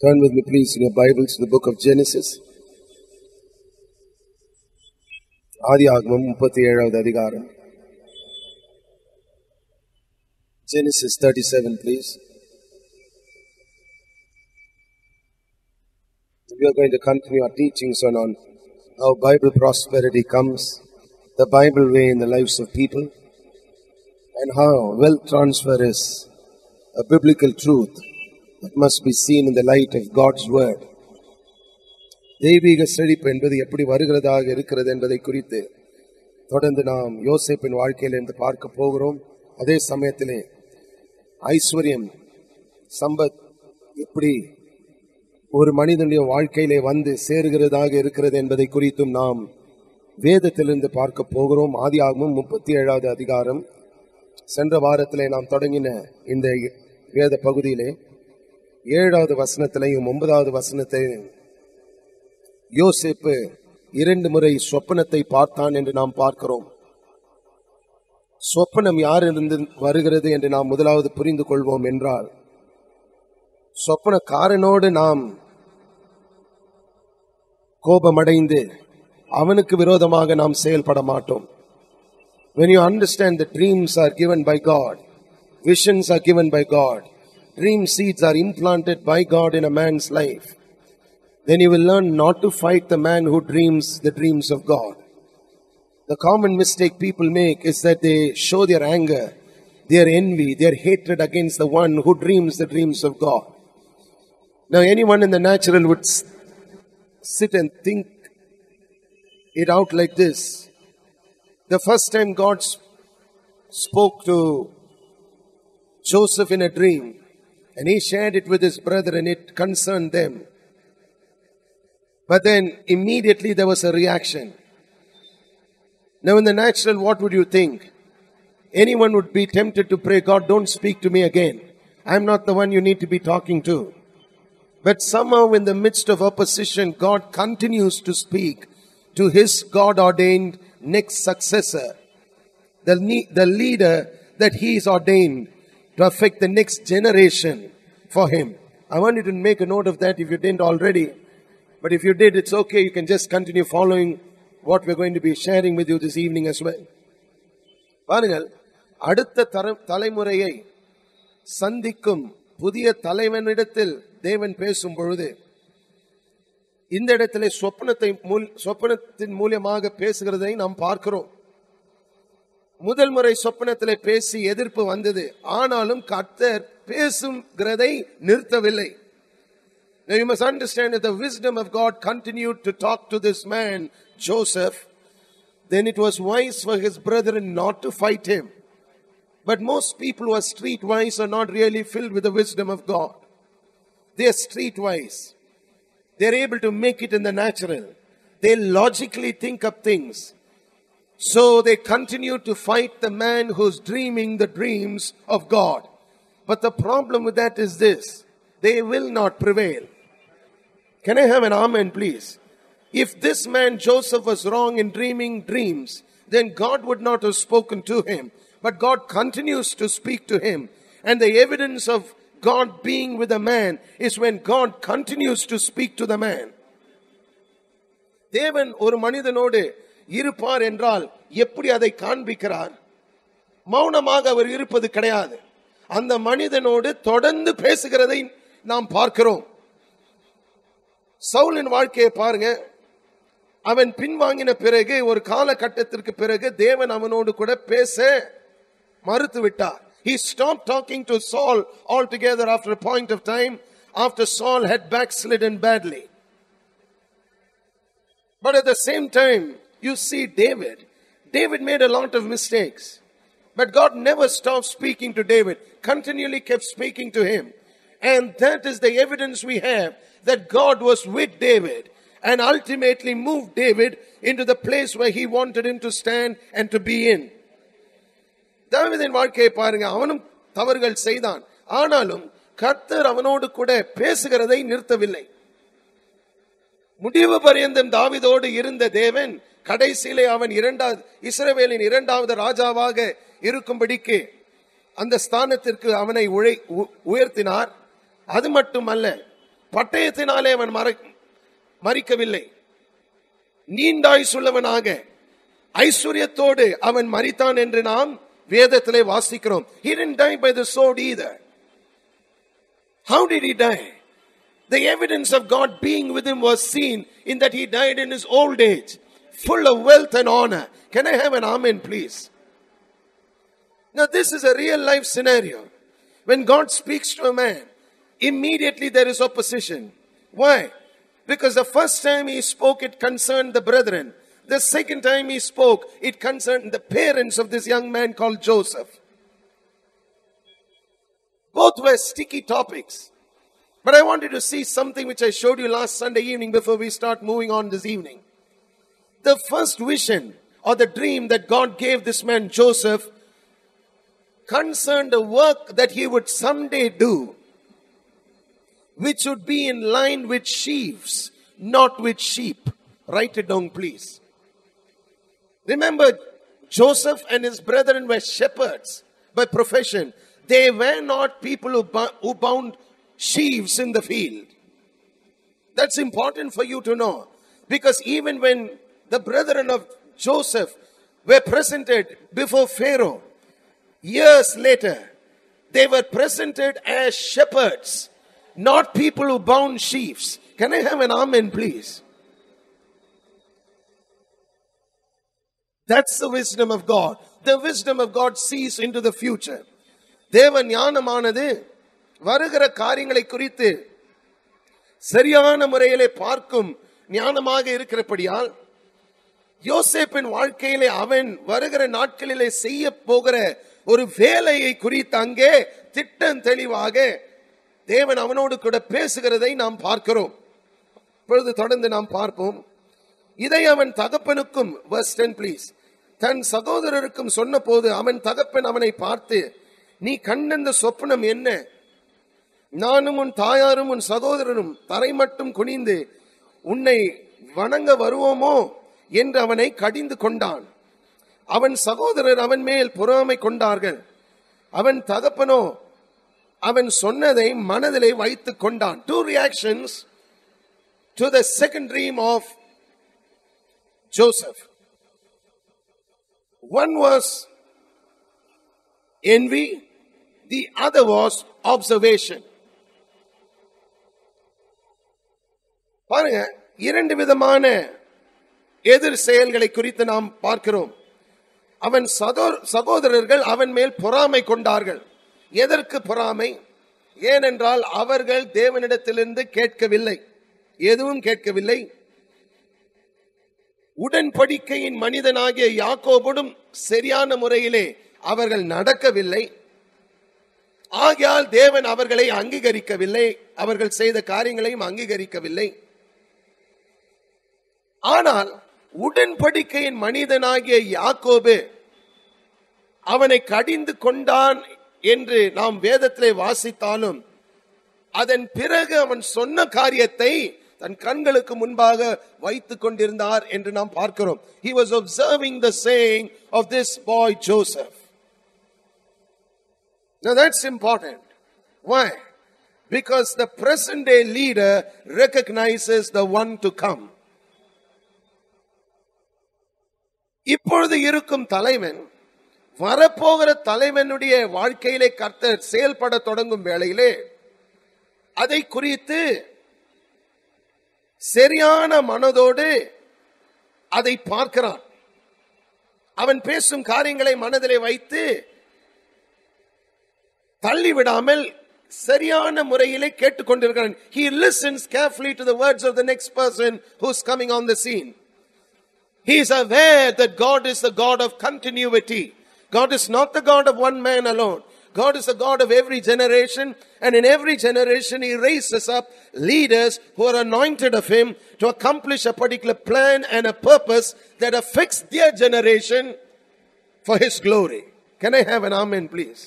Turn with me please in your Bibles to the book of Genesis. ஆதியாகமம் 37வது அதிகாரம். Genesis 37 please. We are going to continue our teachings on how Bible prosperity comes, the Bible way in the lives of people, and how wealth transfer is a biblical truth that must be seen in the light of God's word. தெய்வீக செழிப்பு என்பது எப்படி வருகிறதாக இருக்கிறது என்பதை குறித்து தொடர்ந்து நாம் யோசேப்பின் வாழ்க்கையிலிருந்து பார்க்க போகிறோம். அதே சமயத்திலே ஐஸ்வர்யம், சம்பத் எப்படி ஒரு மனிதனுடைய வாழ்க்கையிலே வந்து சேருகிறதாக இருக்கிறது என்பதை குறித்தும் நாம் வேதத்திலிருந்து பார்க்க போகிறோம். ஆதியாகமம் 37வது அதிகாரம். சென்ற வாரத்திலே நாம் தொடங்கின இந்த வேத பகுதியிலே 7வது வசனத்திலையும் 9வது வசனத்திலையும் யோசேப்பு 2 முறை சொப்பனத்தை பார்த்தான் என்று நாம் பார்க்கிறோம். சொப்பனம் யாரிலிருந்து வருகிறது என்று நாம் முதலாவது புரிந்து கொள்வோம் என்றால், சொப்பனக்காரனோடு நாம் கோபமடைந்து அவனுக்கு விரோதமாக நாம் செயல்பட மாட்டோம். When you understand that dreams are given by God, visions are given by God, dream seeds are implanted by God in a man's life, then you will learn not to fight the man who dreams the dreams of God. The common mistake people make is that they show their anger, their envy, their hatred against the one who dreams the dreams of God. Now anyone in the natural would sit and think it out like this. The first time God spoke to Joseph in a dream, and he shared it with his brother, and it concerned them. But then immediately there was a reaction. Now in the natural, what would you think? Anyone would be tempted to pray, God, don't speak to me again. I'm not the one you need to be talking to. But somehow in the midst of opposition, God continues to speak to his God-ordained next successor, the leader that he is ordained to affect the next generation for him. I want you to make a note of that if you didn't already. But if you did, it's okay. You can just continue following what we're going to be sharing with you this evening as well. பாருங்கள், அடுத்த தலைமுறையை சந்திக்கும் புதிய தலைவனிடத்தில் தேவன் பேசும் பொழுது இந்த இடத்திலே சொப்பனத்தின் மூலமாக பேசுகிறதை நாம் பார்க்கிறோம். முதல் முறை சொப்பனத்திலே பேசி எதிர்ப்பு வந்தது. ஆனாலும் கர்த்தர் பேசுகிறதை நிறுத்தவில்லை. Now you must understand that the wisdom of God continued to talk to this man, Joseph. Then it was wise for his brethren not to fight him. But most people who are streetwise are not really filled with the wisdom of God. They are streetwise. They are able to make it in the natural. They logically think up things. So they continue to fight the man who's dreaming the dreams of God. But the problem with that is this: they will not prevail. Can I have an amen, please? If this man Joseph was wrong in dreaming dreams, then God would not have spoken to him. But God continues to speak to him. And the evidence of God being with a man is when God continues to speak to the man. தேவன் ஒரு மனிதனோடு இருப்பார் என்றால் எப்படி அதை காண்பிக்கிறார்? மௌனமாக அவர் இருப்பது கிடையாது. அந்த மனிதனோடு தொடர்ந்து பேசுகிறதை நாம் பார்க்கிறோம். சவுலின் வாழ்க்கையை பாருங்க. அவன் பின்வாங்கின பிறகு ஒரு காலகட்டத்திற்கு பிறகு தேவன் அவனோடு கூட பேச மறுத்து விட்டார். He stopped talking to Saul altogether after a point of time, after Saul had backslidden badly. But at the same time, you see David. David made a lot of mistakes. But God never stopped speaking to David, continually kept speaking to him. And that is the evidence we have that God was with David and ultimately moved David into the place where he wanted him to stand and to be in. தாவீதின் வாழ்க்கையை பாருங்க. அவனும் தவறுகள் செய்தான். ஆனாலும் கர்த்தர் அவனோடு கூட பேசுகிறதை நிறுத்தவில்லை. முடிவு பரியந்தம் தாவீதோடு இருந்த தேவன் கடைசியிலே அவன் இஸ்ரவேலின் 2வது ராஜாவாக இருக்கும்படிக்கு அந்த ஸ்தானத்திற்கு அவனை உயர்த்தினார். அது மட்டுமல்ல, பட்டயத்தினாலே அவன் மரிக்கவில்லை. நீண்டாயுசுள்ளவனாக ஐஸ்வர்யத்தோடு அவன் மரித்தான் என்று நாம் வேதத்திலே வாசிக்கிறோம். He didn't die by the sword either. How did he die? The evidence of God being with him was seen in that he died in his old age, full of wealth and honor. Can I have an amen, please? Now this is a real life scenario. When God speaks to a man, immediately there is opposition. Why? Because the first time he spoke, it concerned the brethren. The second time he spoke, it concerned the parents of this young man called Joseph. Both were sticky topics. But I wanted to see something which I showed you last Sunday evening before we start moving on this evening. The first vision or the dream that God gave this man Joseph concerned a work that he would someday do, which would be in line with sheaves, not with sheep. Write it down, please. Remember, Joseph and his brethren were shepherds by profession. They were not people who bound sheaves in the field. That's important for you to know. Because even when the brethren of Joseph were presented before Pharaoh, years later, they were presented as shepherds, not people who bound sheaves. Can I have an amen, please? That's the wisdom of God. The wisdom of God sees into the future. தேவ ஞானமானது வருகிற காரியங்களை குறித்து சரியான முறையிலே பார்க்கும் ஞானமாக இருக்கிறபடியால் யோசேப்பின் வாழ்க்கையிலே அவன் வருகிற நாட்களிலே செய்ய போகிற ஒரு வேலையை குறித்து அங்கே திட்டம் தெளிவாக தேவன் அவனோடு கூட பேசுகிறதை நாம் பார்க்கிறோம். இப்பொழுது தொடர்ந்து நாம் பார்ப்போம். இதை அவன் தகப்பனுக்கும், verse 10 please, தன் சகோதரருக்கும் சொன்ன போது அவன் தகப்பன் அவனை பார்த்து, நீ கண்ட சொப்பனம் என்ன? நானும் உன் தாயாரும் உன் சகோதரரும் தரை மட்டும் குனிந்து உன்னை வணங்க வருவோமோ என்று அவனை கடிந்து கொண்டான். அவன் சகோதரர் அவன் மேல் பொறாமை கொண்டார்கள். அவன் தகப்பனோ அவன் சொன்னதை மனதிலே வைத்துக் கொண்டான். Two reactions to the second dream of Joseph. One was envy, the other was observation. பாருங்க, இரண்டு விதமான எதிர் செயல்களை குறித்து நாம் பார்க்கிறோம். அவன் சகோதரர்கள் அவன் மேல் பொறாமை கொண்டார்கள். எதற்கு பொறாமை? ஏனென்றால் அவர்கள் தேவனிடத்திலிருந்து கேட்கவில்லை, எதுவும் கேட்கவில்லை. உடன்படிக்கையின் மனிதனாகிய யாக்கோபுடும் சரியான முறையிலே அவர்கள் நடக்கவில்லை. ஆகையால் தேவன் அவர்களை அங்கீகரிக்கவில்லை, அவர்கள் செய்த காரியங்களையும் அங்கீகரிக்கவில்லை. ஆனால் உடன்படிக்கையின் மனிதனாகிய யாக்கோபு அவனை கடிந்து கொண்டான் என்று நாம் வேதத்திலே வாசித்தாலும் அதன் பிறகு அவன் சொன்ன காரியத்தை தன் கண்களுக்கு முன்பாக வைத்துக் கொண்டிருந்தார் என்று நாம் பார்க்கிறோம். He was observing the saying of this boy Joseph. Now that's important. Why? Because the present day leader recognizes the one to come. இப்பொழுது இருக்கும் தலைவன் வரப்போகிற தலைவனுடைய வாழ்க்கையிலே கர்த்தர் செயல்பட தொடங்கும் வேளையிலே அதை குறித்து சரியான மனதோடு அதை பார்க்கிறான். அவன் பேசும் காரியங்களை மனதிலே வைத்து தள்ளிவிடாமல் சரியான முறையிலே கேட்டுக்கொண்டிருக்கிறான். He listens carefully to the words of the next person who's coming on the scene. He is aware that God is the God of continuity. God is not the God of one man alone. God is the God of every generation, and in every generation He raises up leaders who are anointed of Him to accomplish a particular plan and a purpose that affects their generation for His glory. Can I have an amen, please?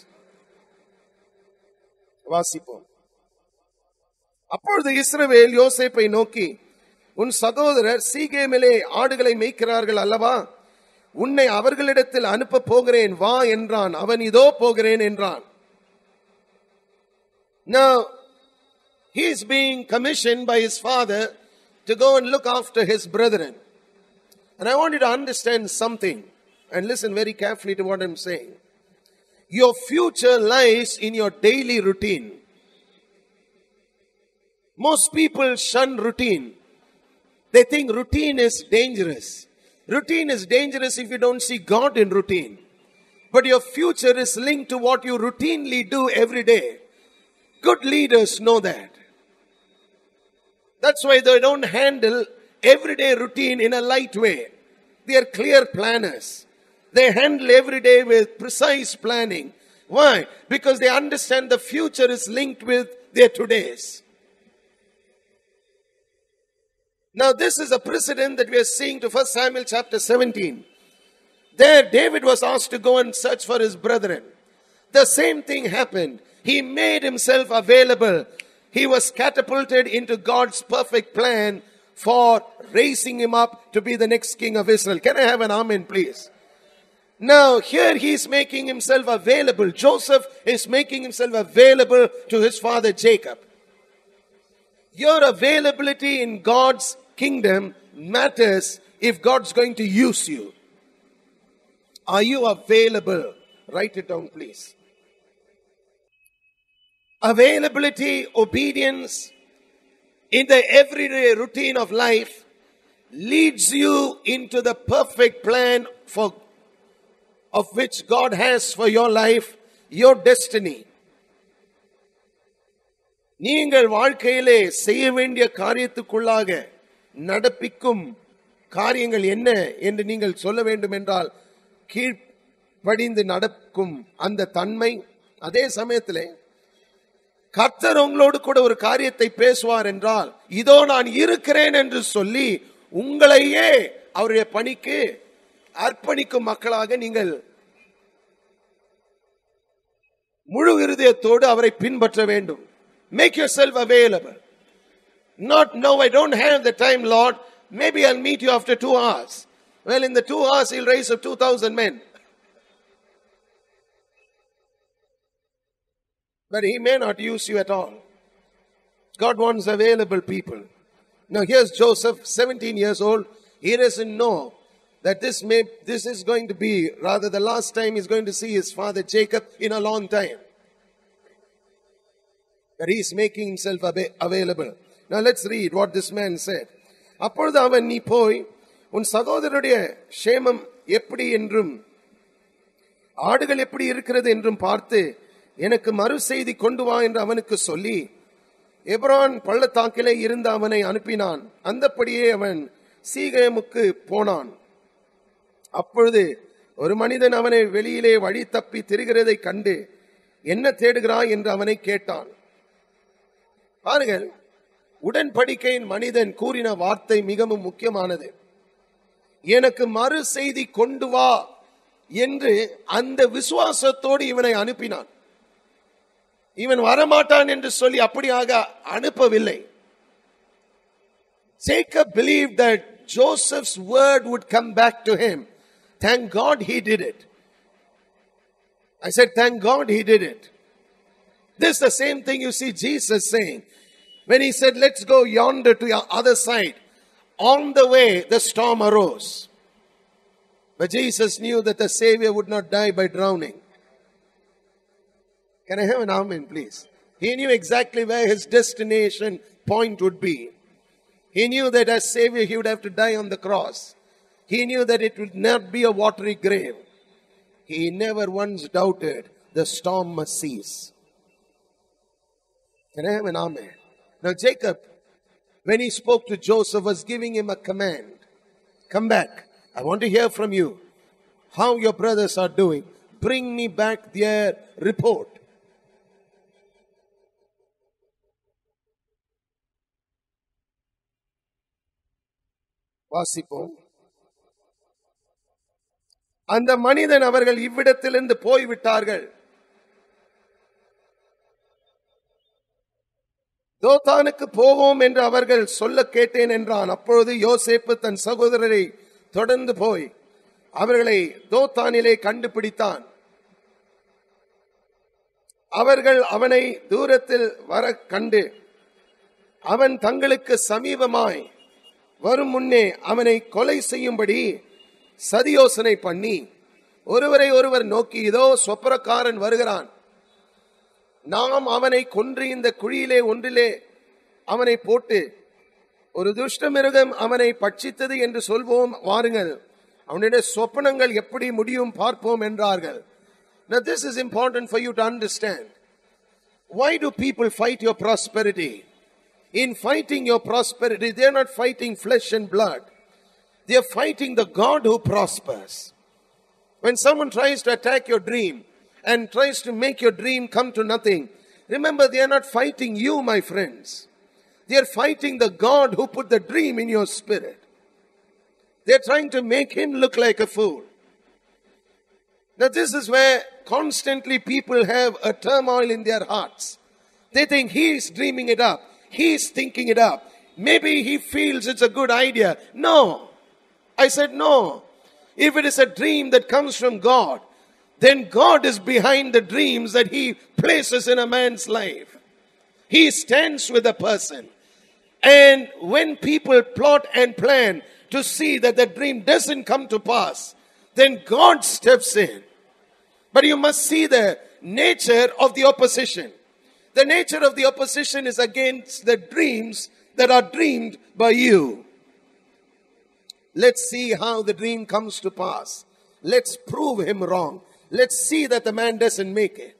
வாசிப்போம். அப்பொழுது இஸ்ரவேல் யோசேப்பை நோக்கி, உன் சகோதரர் சீகேமிலே ஆடுகளை மேய்க்கிறார்கள் அல்லவா? உன்னை அவர்களிடத்தில் அனுப்ப போகிறேன், வா என்றான். அவன் இதோ போகிறேன் என்றான். Now He is being commissioned by his father to go and look after his brethren. And I want you to understand something and listen very carefully to what I'm saying. Your future lies in your daily routine. Most people shun routine. They think routine is dangerous. Routine is dangerous if you don't see God in routine. But your future is linked to what you routinely do every day. Good leaders know that. That's why they don't handle everyday routine in a light way. They are clear planners. They handle every day with precise planning. Why? Because they understand the future is linked with their todays. Now this is a precedent that we are seeing to 1 Samuel chapter 17. There David was asked to go and search for his brethren. The same thing happened. He made himself available. He was catapulted into God's perfect plan for raising him up to be the next king of Israel. Can I have an amen, please? Now, here he is making himself available. Joseph is making himself available to his father Jacob. Your availability in God's kingdom matters if God's going to use you. Are you available? Write it down, please. Availability, obedience in the everyday routine of life leads you into the perfect plan of which God has for your life, your destiny. நீங்கள் வாழ்க்கையிலே செய்ய வேண்டிய காரியத்துக்குள்ளாக நடப்பிக்கும் காரியங்கள் என்ன என்று நீங்கள் சொல்ல வேண்டும் என்றால் கீழ்ப்படிந்து நடக்கும் அந்த தன்மை. அதே சமயத்திலே கர்த்தர் உங்களோடு கூட ஒரு காரியத்தை பேசுவார் என்றால் இதோ நான் இருக்கிறேன் என்று சொல்லி உங்களையே அவருடைய பணிக்கு அர்ப்பணிக்கும் மக்களாக நீங்கள் முழு இருதயத்தோடு அவரை பின்பற்ற வேண்டும். Make yourself available. Not, no, I don't have the time, Lord. Maybe I'll meet you after 2 hours. Well, in the 2 hours, he'll raise up 2,000 men. But he may not use you at all. God wants available people. Now, here's Joseph, 17 years old. He doesn't know that this is going to be rather the last time he's going to see his father Jacob in a long time. But he's making himself available. Now let's read what this man said. அப்பொழுது அவன் நீ போய் உன் சகோதரருடைய க்ஷேமம் எப்படி என்றும் ஆடுகள் எப்படி இருக்கிறது என்றும் பார்த்து எனக்கு மறு செய்தி கொண்டு வா என்று அவனுக்கு சொல்லி எப்ரோன் பள்ளத்தாக்கிலே இருந்த அவனை அனுப்பினான். அந்தப்படியே அவன் சீகேமுக்கு போனான். அப்பொழுது ஒரு மனிதன் அவனை வெளியிலே வழி தப்பி திரிகிறதை கண்டு என்ன தேடுகிறாய் என்று அவனை கேட்டான். பாருங்கள், உடன்படிக்கையின் மனிதன் கூறின வார்த்தை மிகவும் முக்கியமானது. எனக்கு மறு செய்தி கொண்டு வா என்று அந்த விசுவாசத்தோடு இவனை அனுப்பினான். இவன் வரமாட்டான் என்று சொல்லி அப்படியாக அனுப்பவில்லை. Jacob believed that Joseph's word would come back to him. Thank God he did it. I said, thank God he did it. This is the same thing you see Jesus saying. When he said, let's go yonder to the other side. On the way, the storm arose. But Jesus knew that the Savior would not die by drowning. Can I have an amen, please? He knew exactly where his destination point would be. He knew that as Savior, he would have to die on the cross. He knew that it would not be a watery grave. He never once doubted the storm must cease. Can I have an amen? Now Jacob, when he spoke to Joseph, was giving him a command. Come back. I want to hear from you how your brothers are doing. Bring me back their report. வாசிப்போம். அந்த மனிதன் அவர்கள் இவ்விடத்திலிருந்து போய்விட்டார்கள். தோத்தானுக்கு போவோம் என்று அவர்கள் சொல்ல கேட்டேன் என்றான். அப்பொழுது யோசேப்பு தன் சகோதரரை தொடர்ந்து போய் அவர்களை தோத்தானிலே கண்டுபிடித்தான். அவர்கள் அவனை தூரத்தில் வர கண்டு அவன் தங்களுக்கு சமீபமாய் வரும் முன்னே அவனை கொலை செய்யும்படி சதியோசனை பண்ணி ஒருவரை ஒருவர் நோக்கி, இதோ சொப்பனக்காரன் வருகிறான், நாம் அவனை கொன்று இந்த குழியிலே ஒன்றிலே அவனை போட்டு ஒரு துஷ்ட மிருகம் அவனை பட்சித்தது என்று சொல்வோம், வாருங்கள் அவனுடைய சொப்பனங்கள் எப்படி முடியும் பார்ப்போம் என்றார்கள். Now this is important for you to understand. Why do people fight your prosperity? In fighting your prosperity, they are not fighting flesh and blood. They are fighting the God who prospers. When someone tries to attack your dream and tries to make your dream come to nothing, remember they are not fighting you, my friends. They are fighting the God who put the dream in your spirit. They are trying to make him look like a fool. Now this is where constantly people have a turmoil in their hearts. They think he is dreaming it up. He is thinking it up. Maybe he feels it's a good idea. No. I said no. If it is a dream that comes from God, then God is behind the dreams that he places in a man's life. He stands with a person. And when people plot and plan to see that the dream doesn't come to pass, then God steps in. But you must see the nature of the opposition. The nature of the opposition is against the dreams that are dreamed by you. Let's see how the dream comes to pass. Let's prove him wrong. Let's see that the man doesn't make it.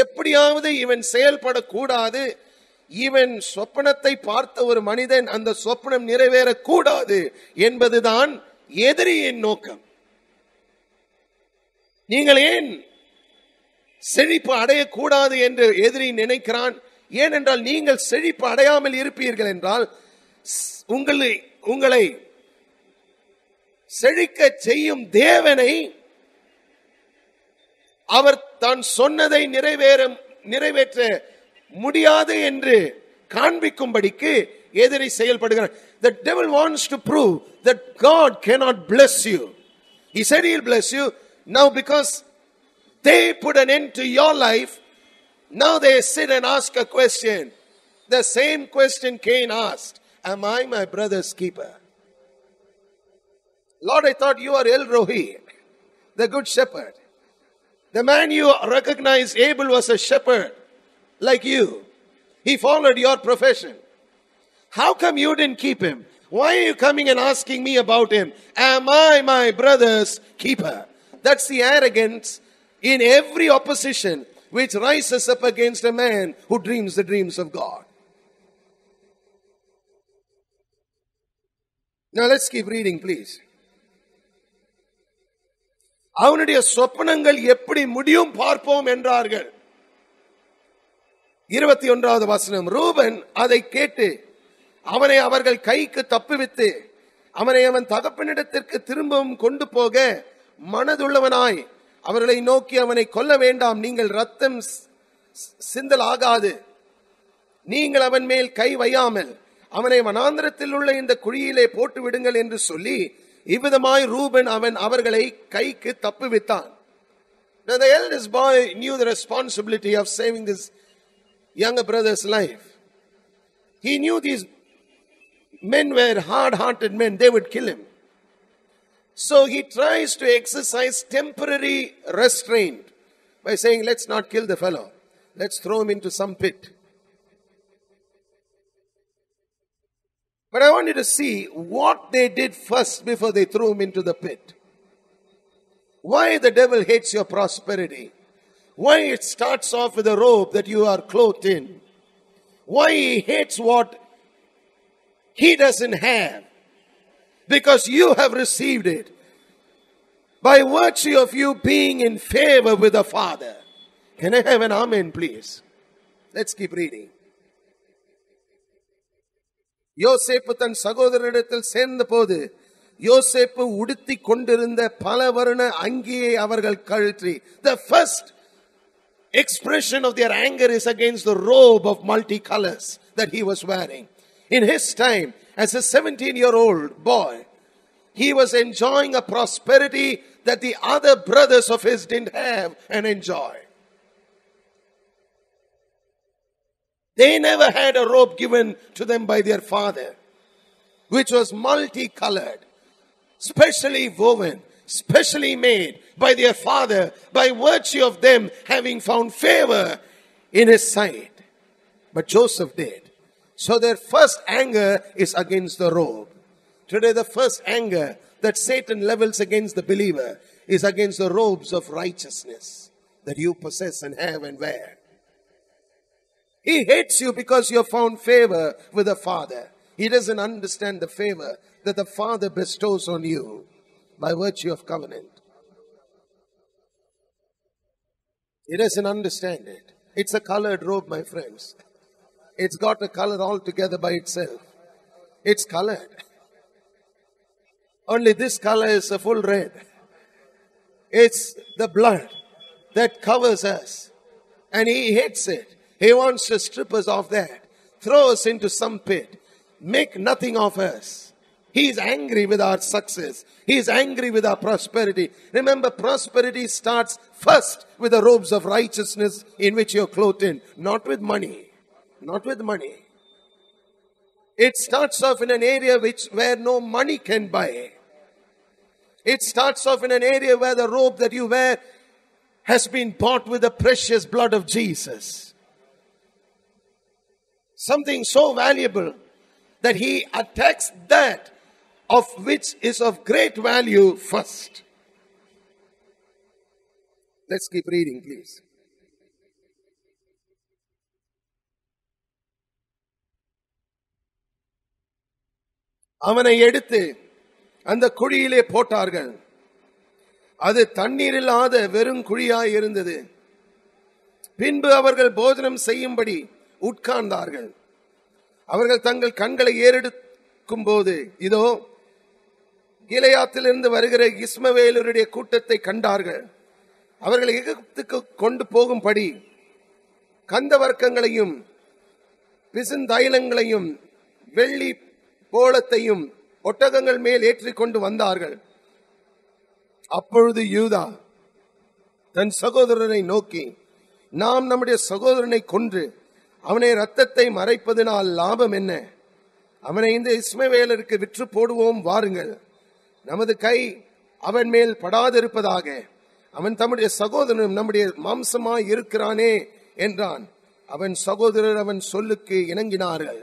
எப்படியாவது இவன் செயல்படக்கூடாது, இவன் சொப்பனத்தை பார்த்த ஒரு மனிதன் அந்த சொப்பனம் நிறைவேறக்கூடாது என்பதுதான் எதிரியின் நோக்கம். நீங்கள் ஏன் செழிப்பு அடையக்கூடாது என்று எதிரி நினைக்கிறான்? ஏனென்றால் நீங்கள் செழிப்பு அடையாமல் இருப்பீர்கள் என்றால் உங்களை செழிக்க செய்யும் தேவனை அவர் தான் சொன்னதை நிறைவேற்ற முடியாது என்று காண்பிக்கும்படிக்கு எதிரி செயல்படுகிறார். The devil wants to prove that God cannot bless you. He said he'll bless you. Now because they put an end to your life, now they sit and ask a question. The same question Cain asked. Am I my brother's keeper? Lord, I thought you are El Rohi, the good shepherd. The man you recognized, Abel, was a shepherd like you. He followed your profession. How come you didn't keep him? Why are you coming and asking me about him? Am I my brother's keeper? That's the arrogance in every opposition which rises up against a man who dreams the dreams of God. Now let's keep reading, please. அவனுடைய சொப்பனங்கள் எப்படி முடியும் பார்ப்போம் என்றார்கள். 21வது வசனம். ரூபன் அதை கேட்டு அவனை அவர்கள் கைக்கு தப்புவித்து அவனை அவன் தகப்பனிடத்திற்கு திரும்பவும் கொண்டு போக மனதுள்ளவனாய் அவர்களை நோக்கி, அவனை கொல்ல வேண்டாம், நீங்கள் ரத்தம் சிந்தல் ஆகாது, நீங்கள் அவன் மேல் கை வையாமல் அவனை வனாந்தரத்தில் உள்ள இந்த குழியிலே போட்டு விடுங்கள் என்று சொல்லி இவ்விதமாய் ரூபன் அவன் அவர்களை கைக்கு தப்புவித்தான். Now the eldest boy knew the responsibility of saving this younger brother's life. He knew these men were hard-hearted men, they would kill him. So he tries to exercise temporary restraint by saying, let's not kill the fellow, let's throw him into some pit. But I want you to see what they did first before they threw him into the pit. Why the devil hates your prosperity. Why it starts off with a robe that you are clothed in. Why he hates what he doesn't have. Because you have received it. By virtue of you being in favor with the Father. Can I have an amen, please? Let's keep reading. யோசேப்பு தன் சகோதரரிடத்தில் சேர்ந்த போது யோசேப்பு உடுத்தி கொண்டிருந்த பலவர்ண அங்கியை அவர்கள் கழற்றி. The first expression of their anger is against the robe of multicolors that he was wearing. In his time, as a 17-year-old boy, he was enjoying a prosperity that the other brothers of his didn't have and enjoy. They never had a robe given to them by their father, which was multicolored, specially woven, specially made by their father, by virtue of them having found favor in his sight. But Joseph did. So their first anger is against the robe. Today the first anger that Satan levels against the believer is against the robes of righteousness that you possess and have and wear. He hates you because you have found favor with the Father. He doesn't understand the favor that the Father bestows on you by virtue of covenant. He doesn't understand it. It's a colored robe, my friends. It's got a color altogether by itself. It's colored. Only this color is a full red. It's the blood that covers us. And he hates it. He wants to strip us of that. Throw us into some pit. Make nothing of us. He is angry with our success. He is angry with our prosperity. Remember, prosperity starts first with the robes of righteousness in which you are clothed in. Not with money. Not with money. It starts off in an area where no money can buy. It starts off in an area where the robe that you wear has been bought with the precious blood of Jesus. Something so valuable that he attacks that of which is of great value first. Let's keep reading, please. அவனை எடுத்து அந்த குழியிலே போட்டார்கள். அது தண்ணீர் இல்லாத வெறும் குழியாய் இருந்தது. பின்பு அவர்கள் போஜனம் செய்யும்படி உட்கார்ந்தார்கள். அவர்கள் தங்கள் கண்களை ஏறெடுக்கும் போது இதோ கிளையாத்திலிருந்து வருகிற இஸ்மவேலருடைய கூட்டத்தை கண்டார்கள். அவர்கள் எகிப்துக்கு கொண்டு போகும்படி கந்தவர்க்கங்களையும் பிசிந்தைலங்களையும் வெள்ளி போளத்தையும் ஒட்டகங்கள் மேல் ஏற்றிக்கொண்டு வந்தார்கள். அப்பொழுது யூதா தன் சகோதரனை நோக்கி, நாம் நம்முடைய சகோதரனை கொன்று அவனை இரத்தத்தை மறைப்பதனால் லாபம் என்ன? அவனை இந்த இஸ்மவேலருக்கு விற்று போடுவோம் வாருங்கள். நமது கை அவன் மேல் படாதிருப்பதாக. அவன் தம்முடைய சகோதரனும் நம்முடைய மாம்சமாய் இருக்கிறானே என்றான். அவன் சகோதரர் அவன் சொல்லுக்கு இணங்கினார்கள்.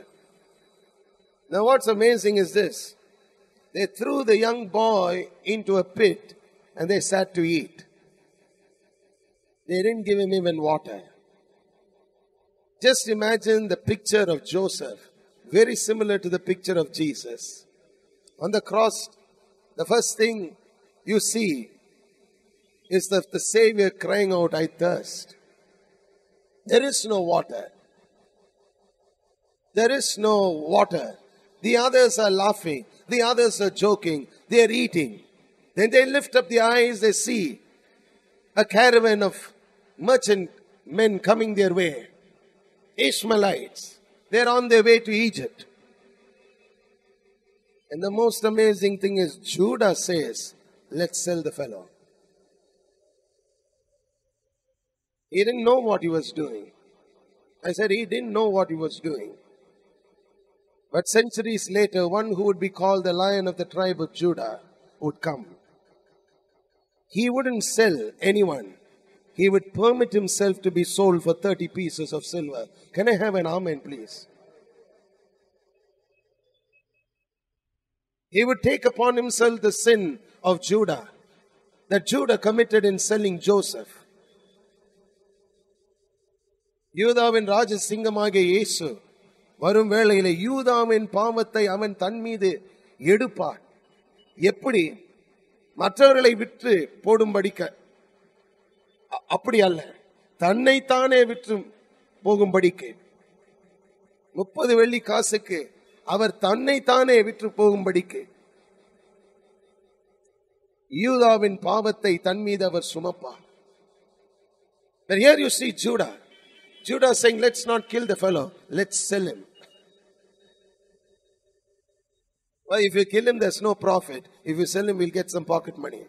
Now what's amazing is this. They threw the young boy into a pit and they sat to eat. They didn't give him even water. Just imagine the picture of Joseph, very similar to the picture of Jesus. On the cross, the first thing you see is the Savior crying out, I thirst. There is no water. There is no water. The others are laughing. The others are joking. They are eating. Then they lift up the eyes. They see a caravan of merchant men coming their way. Ishmaelites. They are on their way to Egypt. And the most amazing thing is Judah says, let's sell the fellow. He didn't know what he was doing. I said he didn't know what he was doing. But centuries later, one who would be called the Lion of the tribe of Judah would come. He wouldn't sell anyone. He would permit himself to be sold for 30 pieces of silver. Can I have an amen, please? He would take upon himself the sin of Judah, that Judah committed in selling Joseph. யூதாவின் ராஜசிங்கமாகிய இயேசு வரும் வேளையிலே யூதாவின் பாவத்தை அவன் தன் மீது எடுப்பார். எப்படி? மற்றவர்களை விற்று போடும்படிக்க அப்படி அல்ல, தன்னைத்தானே விற்று போகும்படிக்கு 30 வெள்ளி காசுக்கு அவர் தன்னைத்தானே விற்று போகும்படிக்கு யூதாவின் பாவத்தை தன் மீது அவர் சுமப்பார். But here you see Judah. Judah saying, let's not kill the fellow, let's sell him. Well, if you kill him, there's no profit. If you sell him, we'll get some pocket money.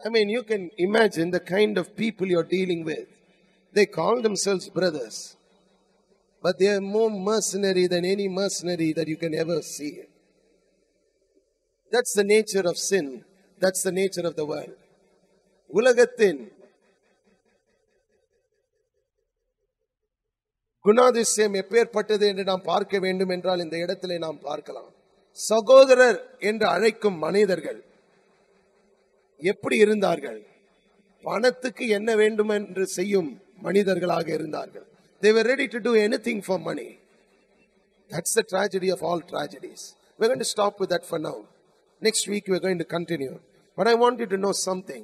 I mean, you can imagine the kind of people you're dealing with. They call themselves brothers, but they are more mercenary than any mercenary that you can ever see. That's the nature of sin. That's the nature of the world. உலகத்தின் குணாதிசயம் எப்பேற்பட்டது என்று நாம் பார்க்க வேண்டும் என்றால் இந்த இடத்திலே நாம் பார்க்கலாம். சகோதரர் என்று அழைக்கும் மனிதர்கள் எப்படி இருந்தார்கள்? பணத்துக்கு என்ன வேண்டும் என்று செய்யும் மனிதர்களாக இருந்தார்கள். They were ready to do anything for money. That's the tragedy of all tragedies. We're going to stop with that for now. Next week we're going to continue. But I want you to know something.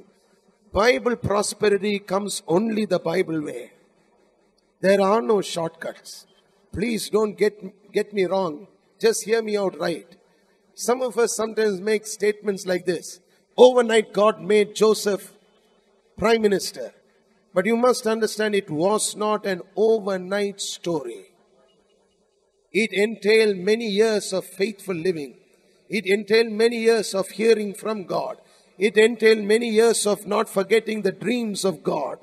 Bible prosperity comes only the Bible way. There are no shortcuts. Please don't get me wrong. Just hear me out right. Some of us sometimes make statements like this. Overnight God made Joseph prime minister. But you must understand it was not an overnight story. It entailed many years of faithful living. It entailed many years of hearing from God. It entailed many years of not forgetting the dreams of God,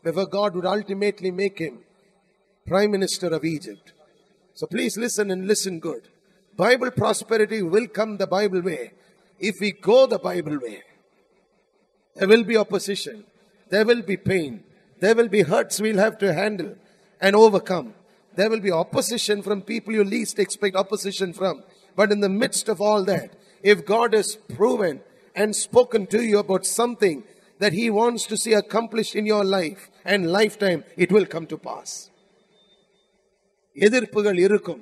before God would ultimately make him Prime Minister of Egypt. So please listen and listen good. Bible prosperity will come the Bible way. If we go the Bible way, there will be opposition. There will be pain. There will be hurts we'll have to handle and overcome. There will be opposition from people you least expect opposition from. But in the midst of all that, if God has proven and spoken to you about something that he wants to see accomplished in your life and lifetime, it will come to pass. எதிர்ப்புகள் இருக்கும்.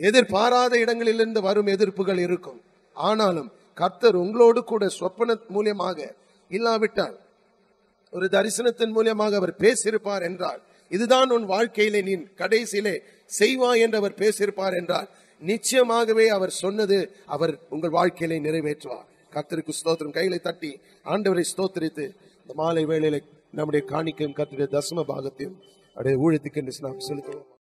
எதிர்பாராத இடங்களிலிருந்து வரும் எதிர்ப்புகள் இருக்கும். ஆனாலும் கர்த்தர் உங்களோடு கூட சொப்பன மூலமாக இல்லாவிட்டால் ஒரு தரிசனத்தின் மூலமாக அவர் பேசியிருப்பார் என்றால், இதுதான் உன் வாழ்க்கையிலே நீ கடைசியிலே செய்வாய் என்று அவர் பேசியிருப்பார் என்றால், நிச்சயமாகவே அவர் சொன்னது அவர் உங்கள் வாழ்க்கையிலே நிறைவேற்றுவார். கர்த்தருக்கு ஸ்தோத்திரம். கைகளை தட்டி ஆண்டவரை ஸ்தோத்திரித்து இந்த மாலை வேளையிலே நம்முடைய காணிக்கையும் கர்த்தருடைய தசம பாகத்தையும் அவருடைய ஊழியத்துக்கு என்று நாம் செலுத்துவோம்.